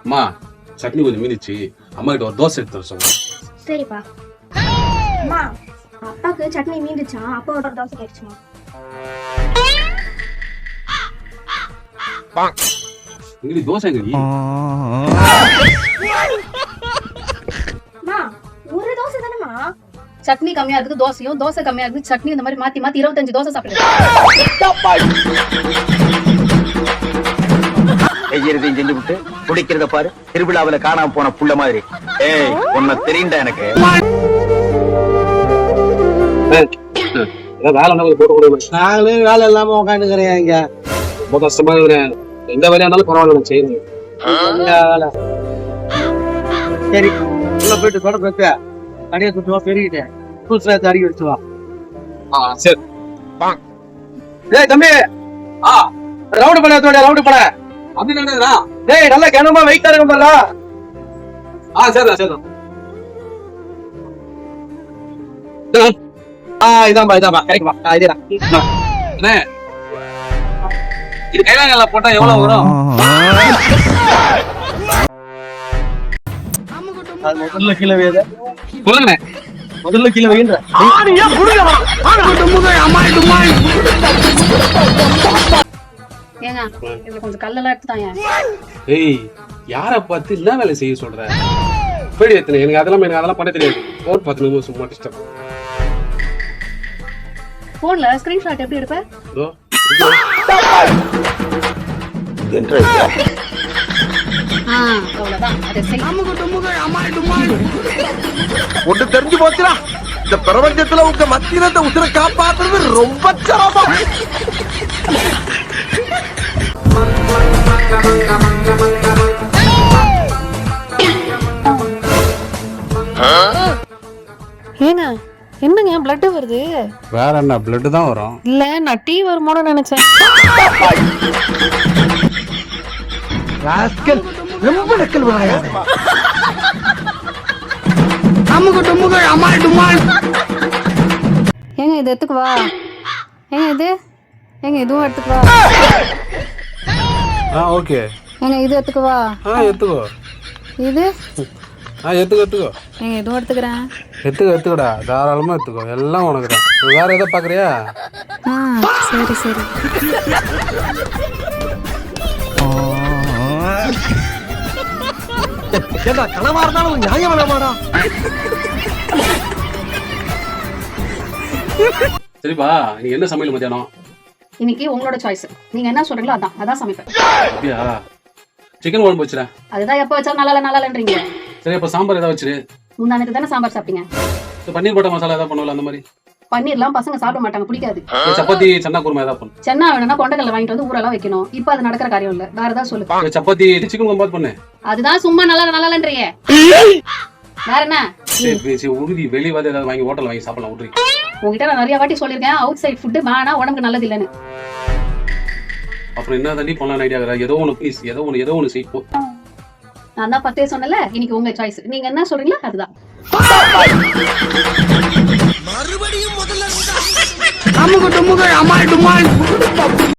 அம்மா சட்னி கொஞ்சம் மீந்துச்சு, அம்மா கிட்ட ஒரு தோசை எடுத்து வர சொல்லுங்க. சரிப்பா. அம்மா அப்பாக்கு சட்னி மீந்துச்சா, அப்பாவோட ஒரு தோசை கேட்டுச்சுமா. எங்கடி தோசை எங்கடி? அம்மா ஒரு தோசை தானேம்மா. சட்னி கம்மியா இருக்கு தோசையும், தோசை கம்மியா இருக்கு சட்னி, இந்த மாதிரி மாத்தி மாத்தி 25 தோசை சாப்பிடுறேன். செய்யறதையும் செஞ்சு விட்டு குடிக்கிறத பாரு, திருவிழாவில காணாம போன புள்ள மாதிரி. ஏய் உன்னை தெரியுண்டா எனக்கு. வேலை போட்டு கொடுங்க. நாங்களே வேலை இல்லாம உட்காந்துக்கிறேன் இங்க. ரொம்ப கஷ்டமா இருக்கிறேன். எந்த வேலையா இருந்தாலும் பரவாயில்ல செய்யுங்க. வேலை சரி உள்ள போயிட்டு கூட போயிட்டு கடையை சுற்றுவா பெருகிட்டேன் புதுசுல தறிக்கி வச்சுவா. சரி. டேய் தம்பி, ரவுண்டு பண்ண ரவுண்டு பண்ண அப்படி நடந்ததுடா. டேய் நல்லா கனமா வெயிட்டா இருக்கும் பாரு. சரிடா சரிடா. இதான்பா கிடைக்குமா இதேடா. அண்ணே இது கைலாங்கல்ல போட்டா எவ்வளவு வரும்? முதல்ல கீழே வையத சொல்லுங்கண்ணே. முதல்ல கீழே வைன்ற ஏங்க இதுல கொஞ்சம் கல்லெல்லாம் எடுத்துட்டாங்க. ஏய் யாரை பார்த்து என்ன வேலை செய்ய சொல்ற? போயிடு எத்தனை எனக்கு அதெல்லாம் பண்ண தெரியாது. போன் பார்த்து நிமிஷம் சும்மா டிஸ்டர்ப். போன்ல ஸ்கிரீன்ஷாட் எப்படி எடுப்ப? இதோ அவ்வளவுதான். அதை செய். ஒண்ணு தெரிஞ்சு போச்சுடா, இந்த பிரபஞ்சத்துல உங்க மத்தியில இந்த உசுரை காப்பாத்துறது ரொம்ப சிரமம். ஏங்க என்னங்க பிளட் வருது? வேற என்ன பிளட் தான் வரும். இல்ல நான் டீ வருமோன்னு நினைச்சேன். ராஸ்கல் ரொம்ப நக்கல் பண்ணாங்க. ஏங்க இது எடுத்துக்குவா. ஏங்க இதுவும் எடுத்துக்குவா. ஓகே. ஏங்க இது எடுத்துக்குவா. எடுத்துக்கோ. இது எடுத்துக்கோ. ஏங்க இதுவும் எடுத்துக்கிறேன். எடுத்துக்கோடா, தாராளமா எடுத்துக்கோ, எல்லாம் உனக்கு தான். வேற எதை பாக்குறியா? சரி சரி. ஏண்டா கனவா இருந்தாலும் நியாயம் வேணாமாடா? சரிப்பா, நீ என்ன சமையல் மத்தியானம்? இன்னைக்கு உங்களோட சாய்ஸ். நீங்க என்ன சொல்றீங்களோ அதான் சமைப்பேன். அப்படியா? சிக்கன் குழம்பு வச்சுறேன். அதுதான் எப்ப வச்சாலும் நல்லா இல்லன்றீங்க. சரி அப்ப சாம்பார் ஏதாவது வச்சிரு. முந்தானத்துக்கு தானே சாம்பார் சாப்பிட்டீங்க. பன்னீர் பட்டர் மசாலா ஏதாவது பண்ணுவல அந்த மாதிரி? பன்னீர்லாம் பசங்க சாப்பிட மாட்டாங்க, பிடிக்காது. சப்பாத்தி சன்னா குருமா ஏதாவது பண்ணு. சென்னா வேணும்னா கொண்டக்கல்ல வாங்கிட்டு வந்து ஊரெல்லாம் வைக்கணும். இப்ப அது நடக்கிற காரியம் இல்ல. வேற ஏதாவது சொல்லு. சப்பாத்தி சிக்கன் குழம்பு பண்ணு. அதுதான் சும்மா நல்லான்றீங்க. வேற என்ன? சரி உறுதி வெளியவாத ஏதாவது வாங்கி ஹோட்டல் வாங்கி சாப்பிடலாம். விட்டுரு. உங்ககிட்ட நான் நிறைய வாட்டி சொல்லியிருக்கேன், அவுட் சைட் ஃபுட்டு வேணா, உடம்புக்கு நல்லது இல்லைன்னு. அப்புறம் என்ன தண்ணி பண்ணலாம் ஐடியா இருக்கிற? ஏதோ ஒண்ணு ப்ளீஸ், ஏதோ ஒண்ணு செய் போ. நான் தான் ஃபர்ஸ்டே சொன்னல, இன்னைக்கு உங்க சாய்ஸ். நீங்க என்ன சொல்றீங்களோ அதுதான். மறுபடியும் முதல்ல